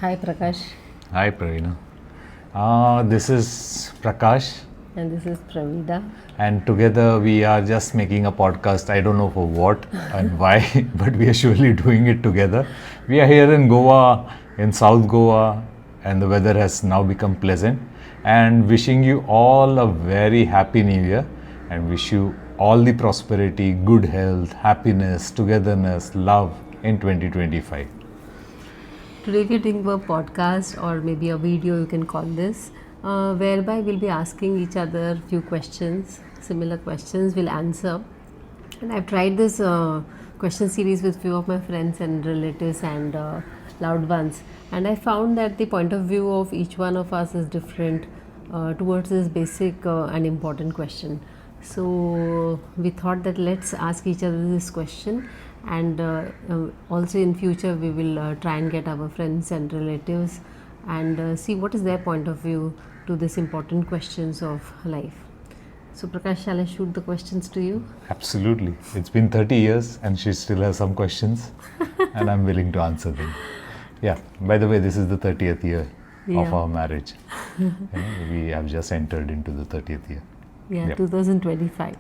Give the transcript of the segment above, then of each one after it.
Hi Prakash. Hi Pravina. This is Prakash, And this is Pravida. and together we are just making a podcast. I don't know for what and why, but we are surely doing it together. We are here in Goa, in South Goa, and the weather has now become pleasant. And wishing you all a very happy new year, and wish you all the prosperity, good health, happiness, togetherness, love in 2025. Today we are doing a podcast or maybe a video, you can call this, whereby we'll be asking each other few questions, similar questions we'll answer. And I've tried this question series with few of my friends and relatives and loved ones. And I found that the point of view of each one of us is different towards this basic and important question. So we thought that let's ask each other this question, and also in future we will try and get our friends and relatives and see what is their point of view to these important questions of life. So Prakash, shall I shoot the questions to you? Absolutely. It's been 30 years and she still has some questions and I'm willing to answer them. Yeah, by the way, this is the 30th year of Yeah. our marriage. We have just entered into the 30th year. Yeah, Yep. 2025.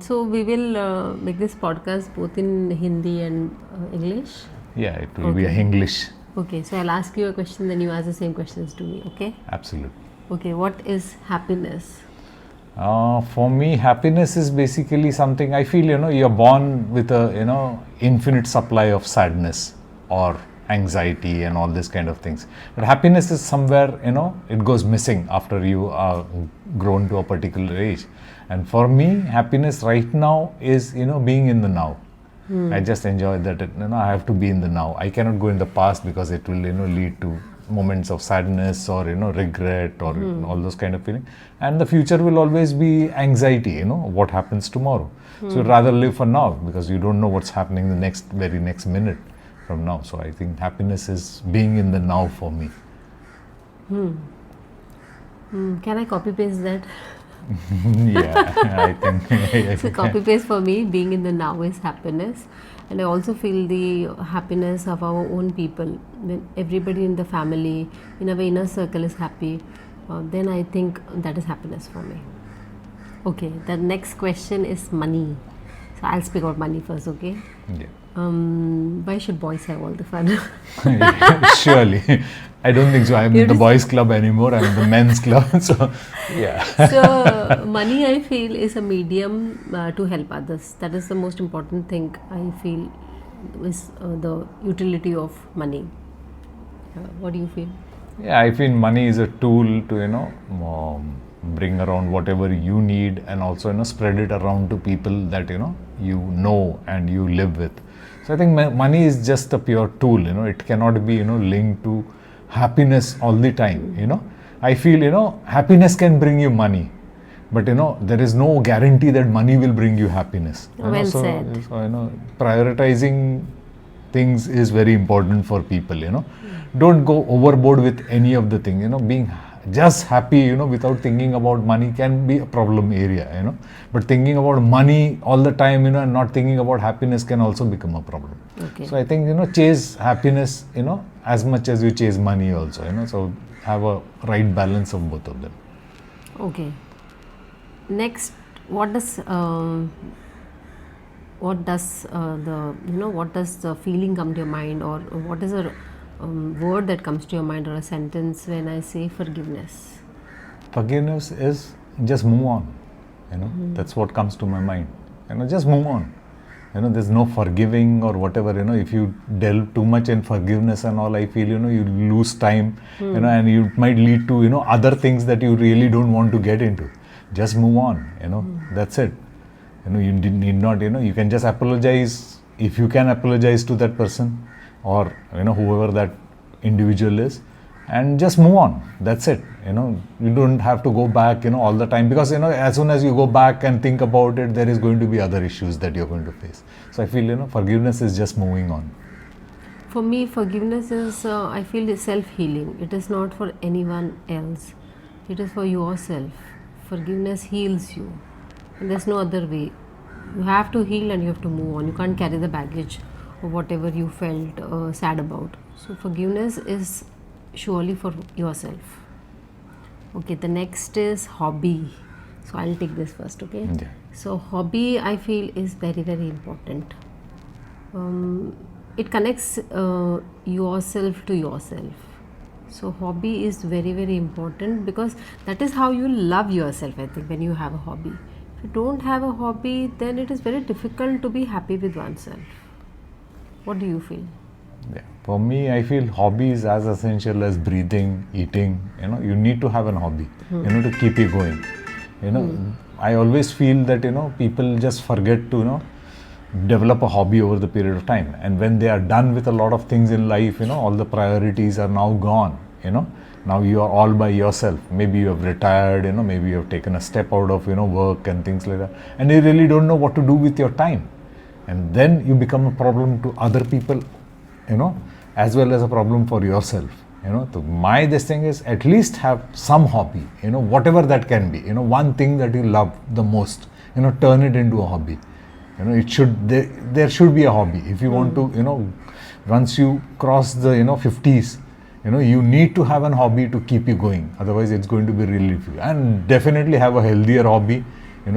So we will make this podcast both in Hindi and English. Yeah, it will be a Okay. English. Okay, so I'll ask you a question, then you ask the same questions to me. Okay. Absolutely. Okay, what is happiness? For me, happiness is basically something I feel, you're born with a, infinite supply of sadness or anxiety and all this kind of things. But happiness is somewhere, it goes missing after you are grown to a particular age. And for me, happiness right now is, being in the now. I just enjoy that, I have to be in the now. I cannot go in the past because it will, lead to moments of sadness or, regret or all those kind of feeling. And the future will always be anxiety, what happens tomorrow. So you'd rather live for now because you don't know what's happening the very next minute from now. So I think happiness is being in the now for me. Can I copy paste that? Yeah, I think. So copy paste for me, being in the now is happiness. And I also feel the happiness of our own people. When everybody in the family, in our inner circle is happy, then I think that is happiness for me. Okay, the next question is money. So I'll speak about money first, okay? Yeah. Why should boys have all the fun? Surely. I don't think so. I'm in the boys' club anymore. I'm in the men's club. So, yeah. So money, I feel, is a medium to help others. That is the most important thing I feel is the utility of money. What do you feel? Yeah, I feel money is a tool to, bring around whatever you need and also, spread it around to people that, you know and you live with. So I think money is just a pure tool, it cannot be, linked to happiness all the time, I feel, happiness can bring you money, but, there is no guarantee that money will bring you happiness. Well so, said. So, prioritizing things is very important for people, Don't go overboard with any of the thing, being just happy, without thinking about money can be a problem area, But thinking about money all the time, and not thinking about happiness can also become a problem. Okay. So I think, chase happiness, as much as you chase money also, So have a right balance of both of them. Okay. Next, what does the feeling come to your mind, or what is a word that comes to your mind, or a sentence when I say forgiveness? Forgiveness is just move on, That's what comes to my mind. Just move on. There's no forgiving or whatever, if you delve too much in forgiveness and all, I feel, you lose time, and it might lead to, other things that you really don't want to get into. Just move on, that's it. You need not, you can just apologize if you can apologize to that person or, whoever that individual is, and just move on. That's it. You don't have to go back, all the time, because, as soon as you go back and think about it, there is going to be other issues that you're going to face. So I feel, forgiveness is just moving on. For me, forgiveness is, I feel, self-healing. It is not for anyone else. It is for yourself. Forgiveness heals you. And there's no other way. You have to heal and you have to move on. You can't carry the baggage or whatever you felt sad about. So forgiveness is surely for yourself. Okay, the next is hobby. So I'll take this first, okay? Yeah. So hobby, I feel, is very, very important. It connects yourself to yourself. So hobby is very, very important because that is how you love yourself, I think, when you have a hobby. If you don't have a hobby, then it is very difficult to be happy with oneself. What do you feel? Yeah. For me, I feel hobby is as essential as breathing, eating. You need to have an hobby, to keep you going. I always feel that, people just forget to, develop a hobby over the period of time. And when they are done with a lot of things in life, all the priorities are now gone, Now you are all by yourself. Maybe you have retired, maybe you have taken a step out of, work and things like that. And you really don't know what to do with your time. And then you become a problem to other people, as well as a problem for yourself. So my this thing is at least have some hobby, whatever that can be, one thing that you love the most, turn it into a hobby. There should be a hobby. If you want to, once you cross the, 50s, you need to have an hobby to keep you going. Otherwise, it's going to be really difficult. And definitely have a healthier hobby,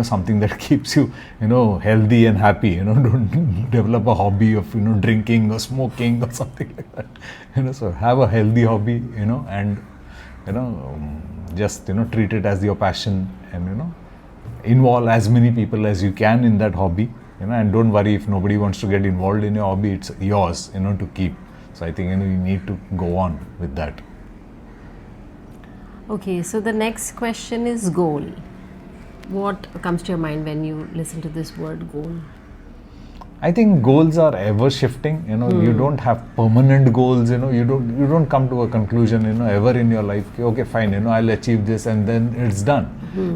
something that keeps you, healthy and happy. Don't develop a hobby of, drinking or smoking or something like that. So have a healthy hobby, and, just, treat it as your passion and, involve as many people as you can in that hobby, and don't worry if nobody wants to get involved in your hobby. It's yours, to keep. So I think, you need to go on with that. Okay, so the next question is goal. What comes to your mind when you listen to this word goal? I think goals are ever shifting. You don't have permanent goals. You don't come to a conclusion. Ever in your life. Okay, fine. I'll achieve this and then it's done.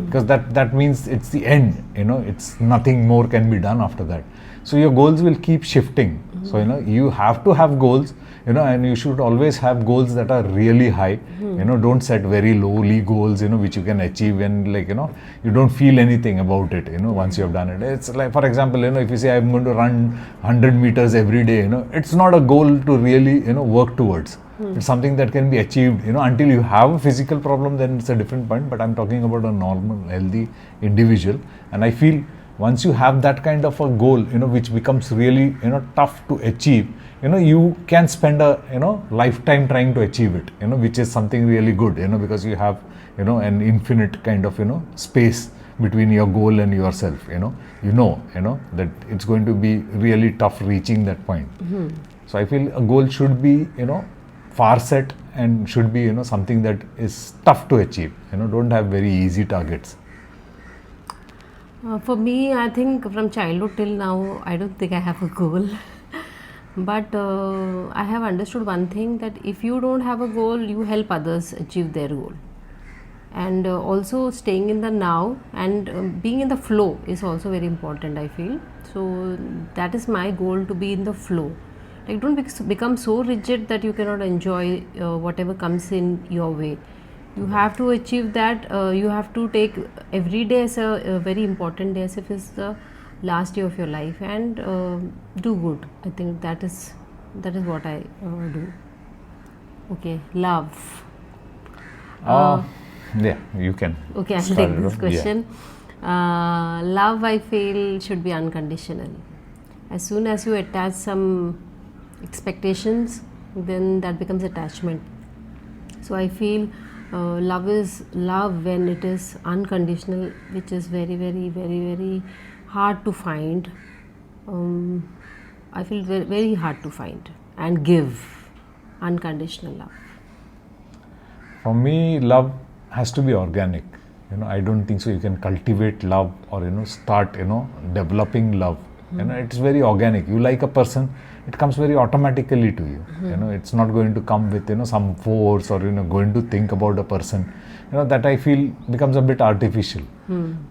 Because that means it's the end. It's nothing more can be done after that. So your goals will keep shifting. So you have to have goals. And you should always have goals that are really high. Don't set very lowly goals, which you can achieve and you don't feel anything about it, once you have done it. It's like, for example, if you say I'm going to run 100 meters every day, it's not a goal to really, work towards. It's something that can be achieved, until you have a physical problem, then it's a different point. But I'm talking about a normal, healthy individual. And I feel once you have that kind of a goal, which becomes really, tough to achieve, you can spend a, lifetime trying to achieve it, which is something really good, because you have, an infinite kind of, space between your goal and yourself, that it's going to be really tough reaching that point. So I feel a goal should be, far set and should be, something that is tough to achieve, don't have very easy targets. For me, I think from childhood till now, I don't think I have a goal. But I have understood one thing, that if you don't have a goal, you help others achieve their goal. And also staying in the now and being in the flow is also very important, I feel. So that is my goal, to be in the flow. Like, don't become so rigid that you cannot enjoy whatever comes in your way. You have to achieve that. You have to take every day as a very important day, as if it's the last day of your life, and do good. I think that is what I do. Okay, love. Yeah, you can. Okay, I'll take this question. Love, I feel, should be unconditional. As soon as you attach some expectations, then that becomes attachment. So I feel love is love when it is unconditional, which is very, very, very, very hard to find. I feel very, very hard to find and give unconditional love. For me, love has to be organic. I don't think so you can cultivate love or start developing love. It's very organic. You like a person, it comes very automatically to you. It's not going to come with some force or going to think about a person. That I feel becomes a bit artificial.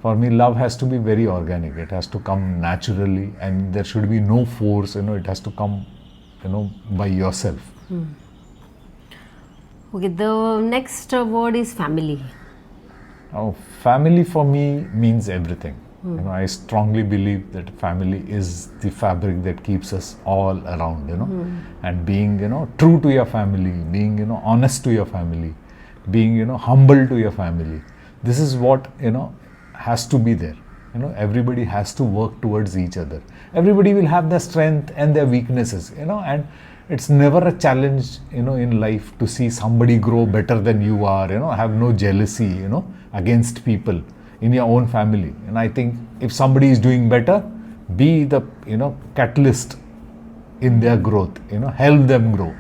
For me, love has to be very organic. It has to come naturally, and there should be no force. It has to come by yourself. Okay, the next word is family. Family for me means everything. I strongly believe that family is the fabric that keeps us all around, and being, true to your family, being, honest to your family, being, humble to your family. This is what, has to be there. Everybody has to work towards each other. Everybody will have their strength and their weaknesses, and it's never a challenge, in life to see somebody grow better than you are, have no jealousy, against people in your own family. And I think if somebody is doing better, be the, catalyst in their growth, help them grow,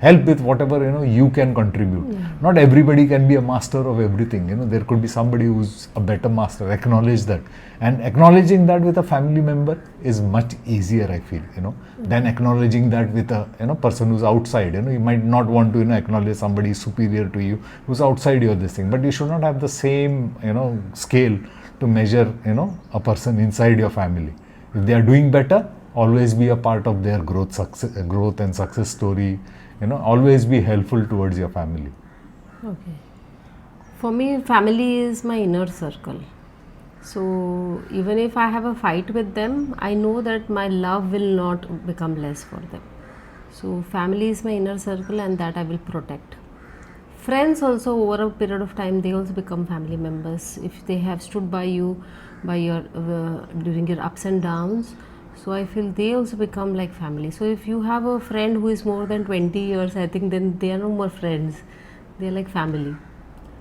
help with whatever, you can contribute. Not everybody can be a master of everything, there could be somebody who's a better master. Acknowledge that, and acknowledging that with a family member is much easier, I feel, than acknowledging that with a, person who's outside. You might not want to, acknowledge somebody superior to you who's outside your this thing, but you should not have the same, scale to measure, a person inside your family. If they are doing better, always be a part of their growth and success story. Always be helpful towards your family. Okay. For me, family is my inner circle. So even if I have a fight with them, I know that my love will not become less for them. So family is my inner circle, and that I will protect. Friends also, over a period of time, they also become family members if they have stood by you, by your during your ups and downs. So I feel they also become like family. So if you have a friend who is more than 20 years, I think then they are no more friends. They are like family,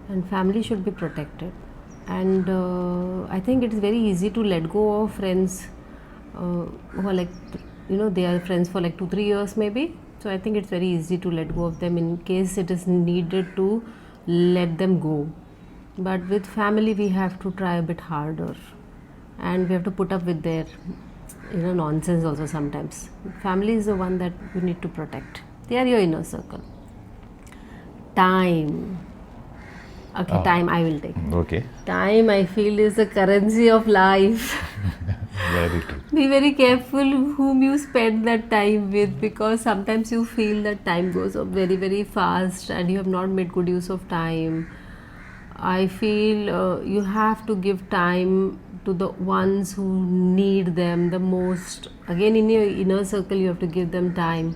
and family should be protected. And I think it is very easy to let go of friends who are like, they are friends for like 2-3 years maybe. So I think it's very easy to let go of them in case it is needed to let them go. But with family, we have to try a bit harder, and we have to put up with their nonsense also sometimes. Family is the one that you need to protect. They are your inner circle. Time. Okay, time I will take. Okay. Time, I feel, is the currency of life. Very true. Be very careful whom you spend that time with, because sometimes you feel that time goes up very, very fast and you have not made good use of time. I feel you have to give time to the ones who need them the most. Again, in your inner circle, you have to give them time.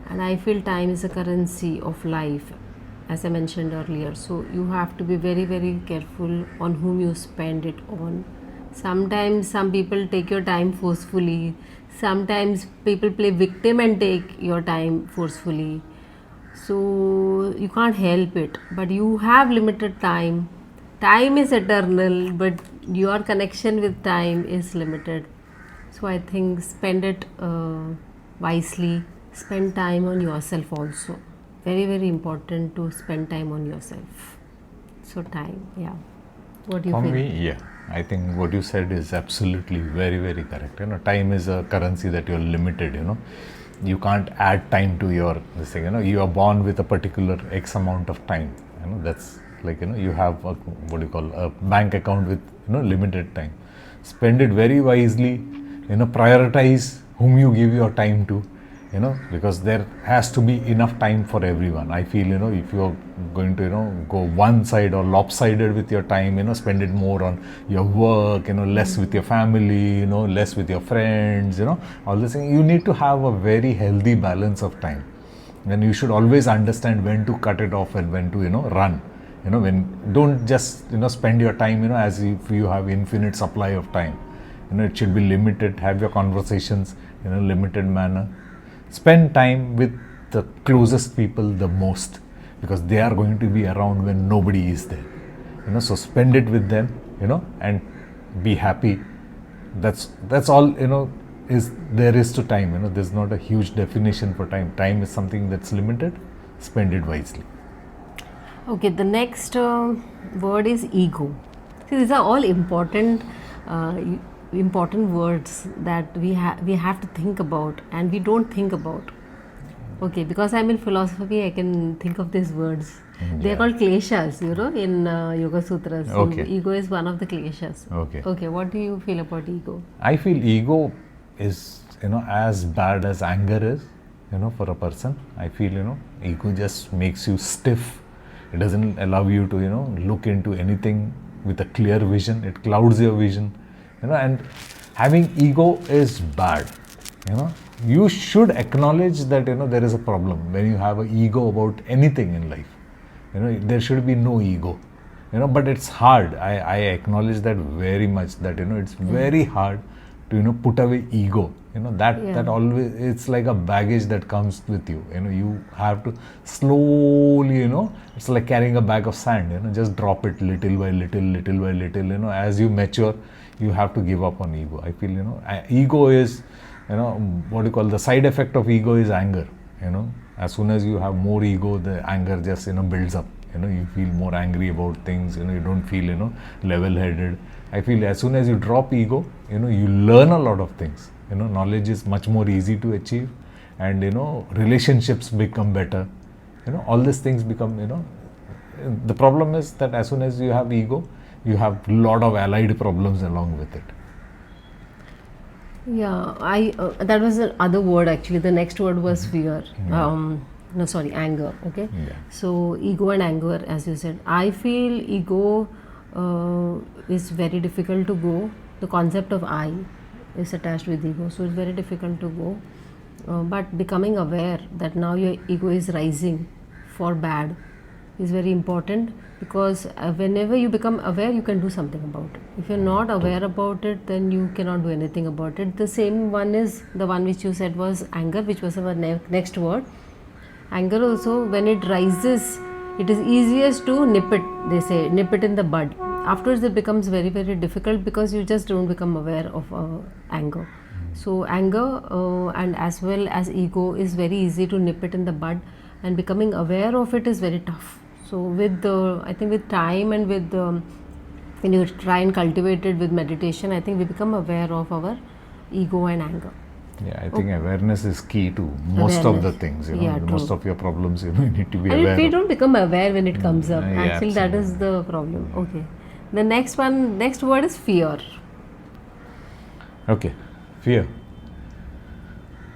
And I feel time is a currency of life, as I mentioned earlier. So you have to be very, very careful on whom you spend it on. Sometimes some people take your time forcefully. Sometimes people play victim and take your time forcefully. So you can't help it, but you have limited time. Time is eternal, but your connection with time is limited. So I think spend it wisely. Spend time on yourself also. Very, very important to spend time on yourself. So time, yeah. What do you For feel? me, yeah, I think what you said is absolutely very, very correct. Time is a currency that you're limited. You can't add time to your this thing. You are born with a particular X amount of time. That's like you have a, what do you call, a bank account with limited time. Spend it very wisely. Prioritize whom you give your time to. Because there has to be enough time for everyone. I feel, if you're going to, go one side or lopsided with your time, spend it more on your work, less with your family, less with your friends, all this thing. You need to have a very healthy balance of time. And you should always understand when to cut it off and when to, run. Don't just, spend your time, as if you have infinite supply of time. It should be limited. Have your conversations in a limited manner. Spend time with the closest people the most, because they are going to be around when nobody is there. So spend it with them, and be happy. That's all, is there is to time. There's not a huge definition for time. Time is something that's limited. Spend it wisely. Okay, the next word is ego. See, these are all important words that we have to think about, and we don't think about. Okay, because I'm in philosophy, I can think of these words. They are called kleshas, in Yoga Sutras. So Okay. ego is one of the kleshas. Okay. Okay, what do you feel about ego? I feel ego is, as bad as anger is, for a person. I feel, ego just makes you stiff. It doesn't allow you to, look into anything with a clear vision. It clouds your vision. and having ego is bad. You should acknowledge that there is a problem when you have an ego about anything in life. There should be no ego. But it's hard. I acknowledge that very much, that it's very hard to put away ego. That always, it's like a baggage that comes with you. You have to slowly, it's like carrying a bag of sand. Just drop it little by little. As you mature, you have to give up on ego. I feel ego is, what you call, the side effect of ego is anger. As soon as you have more ego, the anger just builds up. You feel more angry about things. You don't feel level-headed. I feel as soon as you drop ego, you learn a lot of things. Knowledge is much more easy to achieve, and relationships become better. All these things become, the problem is that as soon as you have ego, you have a lot of allied problems along with it. Yeah, that was the other word actually. The next word was fear. Anger. Okay. Yeah. So ego and anger, as you said, I feel ego is very difficult to go. The concept of I is attached with ego, so it's very difficult to go. But becoming aware that now your ego is rising for bad is very important, because whenever you become aware, you can do something about it. If you're not aware about it, then you cannot do anything about it. The same one is the one which you said was anger, which was our next word. Anger also, when it rises, it is easiest to nip it, they say, nip it in the bud. Afterwards it becomes very, very difficult, because you just don't become aware of anger. So anger and as well as ego is very easy to nip it in the bud, and becoming aware of it is very tough. So with I think with time and with when you try and cultivate it with meditation, I think we become aware of our ego and anger. Yeah, I think awareness is key to most of the things. Most of your problems, you need to be aware. And we don't become aware when it comes up. Yeah, actually, that is the problem. Okay. The next word is fear. Okay, fear.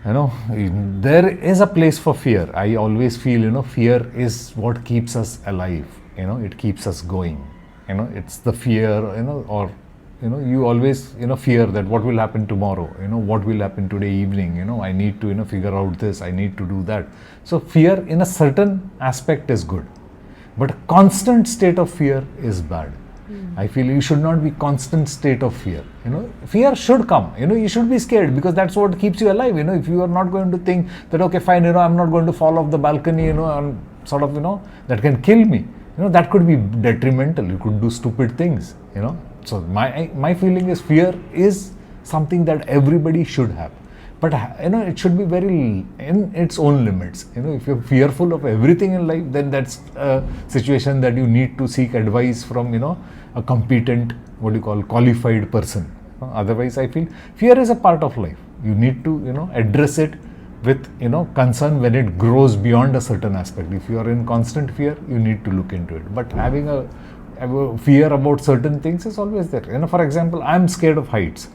There is a place for fear. I always feel, fear is what keeps us alive. It keeps us going. It's the fear, or you always fear that what will happen tomorrow, what will happen today evening, I need to figure out this, I need to do that. So fear in a certain aspect is good, but a constant state of fear is bad. I feel you should not be constant state of fear. Fear should come. You should be scared, because that's what keeps you alive. If you are not going to think that, okay, fine, I'm not going to fall off the balcony, and sort of, that can kill me. That could be detrimental. You could do stupid things. So my feeling is fear is something that everybody should have, but it should be very in its own limits. If you're fearful of everything in life, then that's a situation that you need to seek advice from a competent, qualified person. Otherwise, I feel fear is a part of life. You need to address it with concern when it grows beyond a certain aspect. If you are in constant fear, you need to look into it. But having a fear about certain things is always there. For example, I'm scared of heights.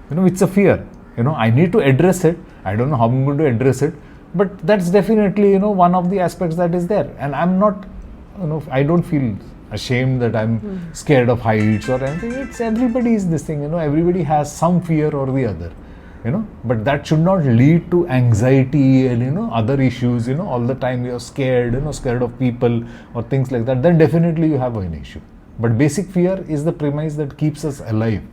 It's a fear. I need to address it. I don't know how I'm going to address it, but that's definitely one of the aspects that is there. And I'm not, I don't feel ashamed that I'm scared of heights or anything. It's everybody is this thing. Everybody has some fear or the other. But that should not lead to anxiety and other issues. All the time you're scared, scared of people or things like that. Then definitely you have an issue. But basic fear is the premise that keeps us alive.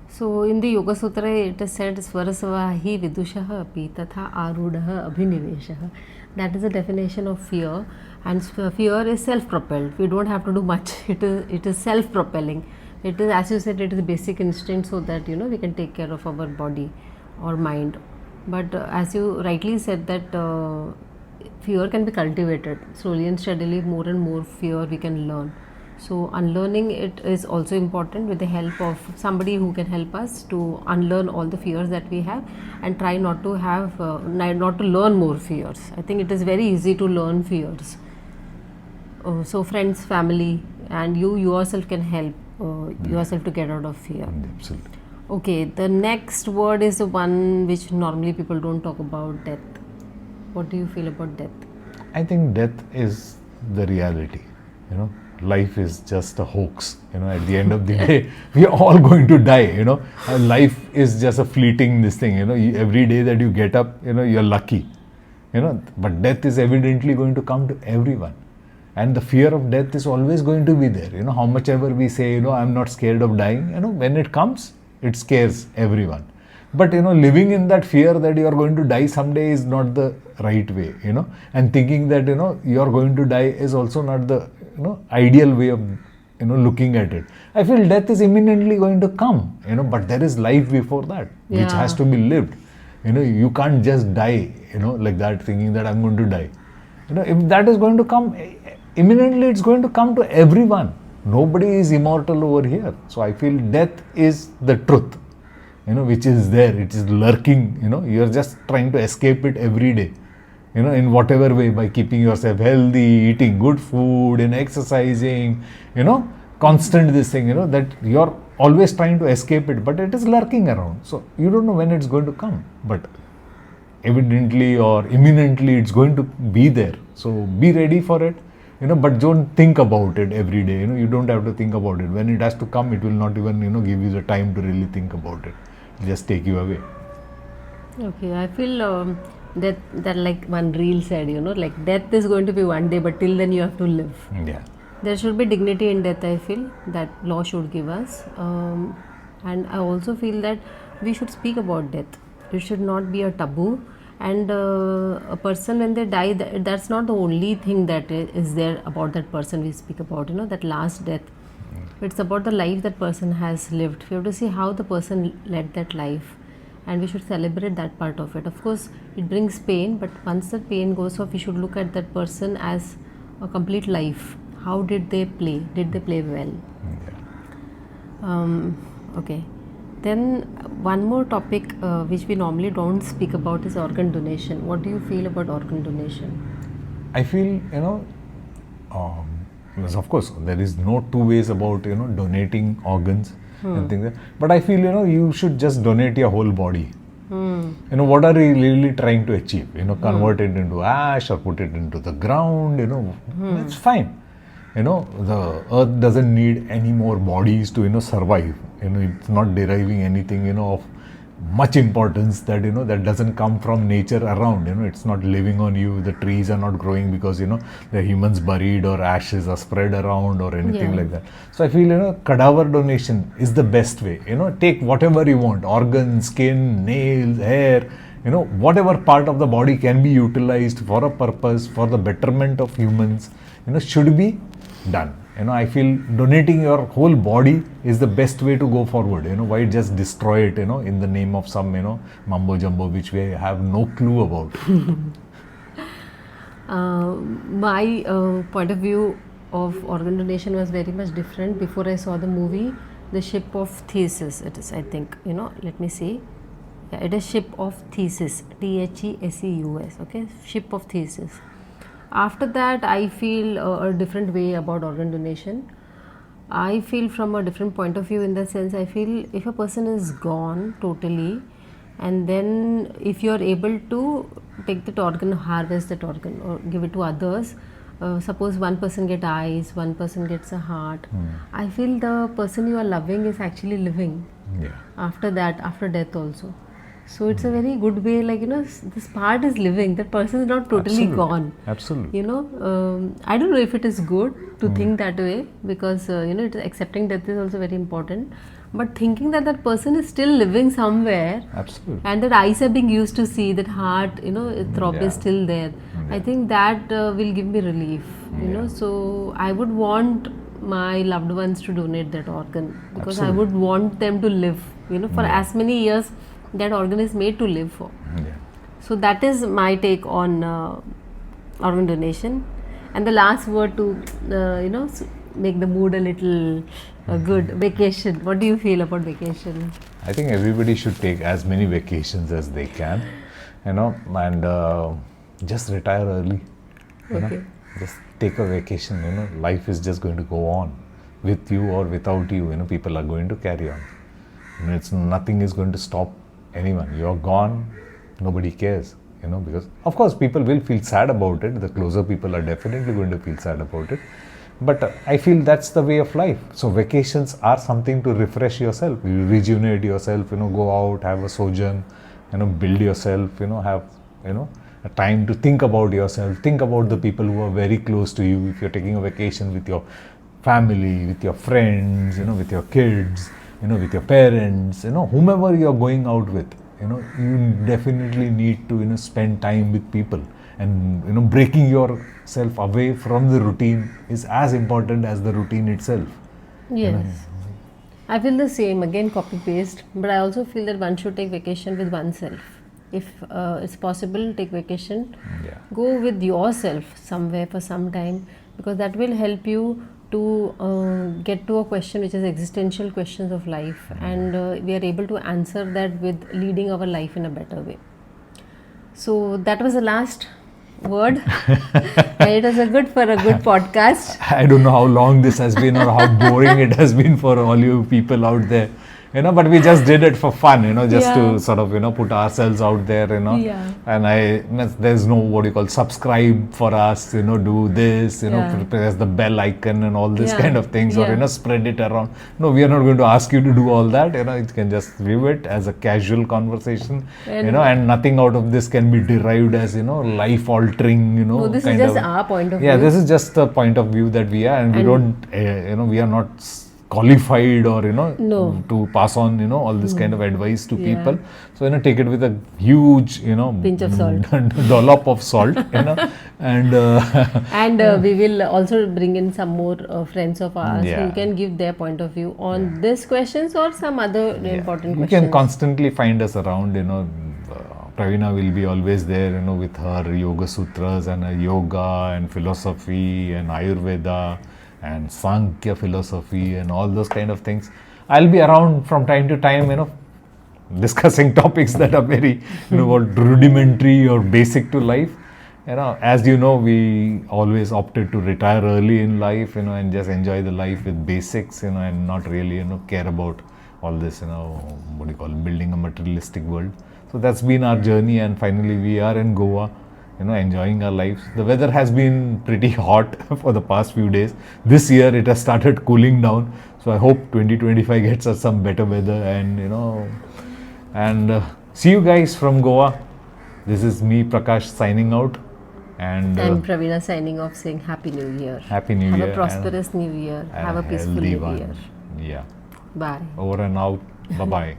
So in the Yoga Sutra it is said Swarasavahi vidushaha api tatha arudaha abhiniveshaha. That is the definition of fear, and fear is self-propelled. We don't have to do much. It is self-propelling. It is, as you said, it is a basic instinct, so that we can take care of our body or mind. But as you rightly said that fear can be cultivated slowly and steadily. More and more fear we can learn. So unlearning it is also important, with the help of somebody who can help us to unlearn all the fears that we have, and try not to have not to learn more fears. I think it is very easy to learn fears. So friends, family, and you yourself can help yourself to get out of fear. Absolutely. Okay, the next word is the one which normally people don't talk about: death. What do you feel about death? I think death is the reality. life is just a hoax. At the end of the day, we are all going to die. Life is just a fleeting this thing. Every day that you get up, you're lucky. But death is evidently going to come to everyone. And the fear of death is always going to be there. How much ever we say, I'm not scared of dying, when it comes, it scares everyone. But, living in that fear that you are going to die someday is not the right way, and thinking that, you are going to die is also not the, ideal way of, looking at it. I feel death is imminently going to come, but there is life before that, which has to be lived. You can't just die, like that, thinking that I'm going to die. If that is going to come, imminently it's going to come to everyone. Nobody is immortal over here. So I feel death is the truth, which is there. It is lurking, you're just trying to escape it every day, in whatever way, by keeping yourself healthy, eating good food, and exercising, constant this thing, that you're always trying to escape it, but it is lurking around. So you don't know when it's going to come, but evidently or imminently it's going to be there. So be ready for it, but don't think about it every day. You don't have to think about it. When it has to come, it will not even, give you the time to really think about it. It'll just take you away. Okay, I feel that like one reel said, like death is going to be one day, but till then you have to live. Yeah. There should be dignity in death, I feel, that law should give us. And I also feel that we should speak about death. It should not be a taboo. And a person, when they die, that's not the only thing that is there about that person we speak about, that last death. It's about the life that person has lived. We have to see how the person led that life. And we should celebrate that part of it. Of course, it brings pain, but once that pain goes off, we should look at that person as a complete life. How did they play? Did they play well? Okay. Then one more topic which we normally don't speak about is organ donation. What do you feel about organ donation? I feel, of course, there is no two ways about, donating organs and things like that. But I feel, you should just donate your whole body. What are you really trying to achieve? Convert it into ash or put it into the ground, it's fine. The earth doesn't need any more bodies to, survive. It's not deriving anything, of much importance that, that doesn't come from nature around. It's not living on you. The trees are not growing because, the humans buried or ashes are spread around or anything like that. So I feel, cadaver donation is the best way. Take whatever you want, organs, skin, nails, hair, whatever part of the body can be utilized for a purpose, for the betterment of humans, should be done. I feel donating your whole body is the best way to go forward. Why just destroy it, in the name of some, mumbo jumbo, which we have no clue about. My point of view of organ donation was very much different before I saw the movie, The Ship of Theseus. It is, I think, let me see. Yeah, it is Ship of Theseus, Theseus, okay, Ship of Theseus. After that, I feel a different way about organ donation. I feel from a different point of view, in the sense, I feel if a person is gone totally, and then if you are able to take that organ, harvest that organ or give it to others, suppose one person gets eyes, one person gets a heart, I feel the person you are loving is actually living after that, after death also. So it's a very good way, like, this part is living, that person is not totally gone. Absolutely. I don't know if it is good to think that way, because, accepting death is also very important. But thinking that that person is still living somewhere, and that eyes are being used to see, that heart, throb is still there. I think that will give me relief, So I would want my loved ones to donate that organ, because I would want them to live, for as many years that organ is made to live for. So that is my take on organ donation. And the last word to make the mood a little good, vacation. What do you feel about vacation? I think everybody should take as many vacations as they can, and just retire early. Just take a vacation. Life is just going to go on with you or without you. People are going to carry on. Nothing is going to stop anyone. You're gone, nobody cares, because of course people will feel sad about it. The closer people are definitely going to feel sad about it, But I feel that's the way of life. So vacations are something to refresh yourself, you rejuvenate yourself, go out, have a sojourn, build yourself, have, a time to think about yourself, think about the people who are very close to you. If you're taking a vacation with your family, with your friends, with your kids, with your parents, whomever you're going out with, you definitely need to, spend time with people. And breaking yourself away from the routine is as important as the routine itself. Yes. I feel the same, again copy paste, but I also feel that one should take vacation with oneself. If it's possible, take vacation, Yeah. go with yourself somewhere for some time, because that will help you to get to a question which is existential questions of life, and we are able to answer that with leading our life in a better way. So that was the last word. And it was a good podcast. I don't know how long this has been or how boring it has been for all you people out there. But we just did it for fun, just to Yeah. sort of, put ourselves out there, Yeah. And there's no, what do you call, subscribe for us, do this, Yeah. press the bell icon and all this Yeah. kind of things, or, Yeah. Spread it around. No, we are not going to ask you to do all that, you can just view it as a casual conversation, and nothing out of this can be derived as, life altering, No, this is kind just of. our point of Yeah, view. this is just the point of view that we are, and we And- don't, we are not qualified or No. to pass on all this kind of advice to Yeah. people. So take it with a huge Pinch of salt. dollop of salt, and And we will also bring in some more friends of ours Yeah. who can give their point of view on this questions or some other important you questions. can constantly find us around. Pravina will be always there, with her yoga sutras and her yoga and philosophy and Ayurveda and Sankhya philosophy and all those kind of things. I'll be around from time to time, discussing topics that are very, what, rudimentary or basic to life. As we always opted to retire early in life, and just enjoy the life with basics, and not really, care about all this, what do you call, building a materialistic world. So that's been our journey, and finally we are in Goa, enjoying our lives. The weather has been pretty hot for the past few days. This year it has started cooling down. So I hope 2025 gets us some better weather, and see you guys from Goa. This is me, Prakash, signing out. And I'm Pravina signing off, saying Happy New Year. Happy New Have Year. a prosperous New Year. and Have a peaceful healthy New one. Year. Yeah. Bye. Over and out. Bye bye.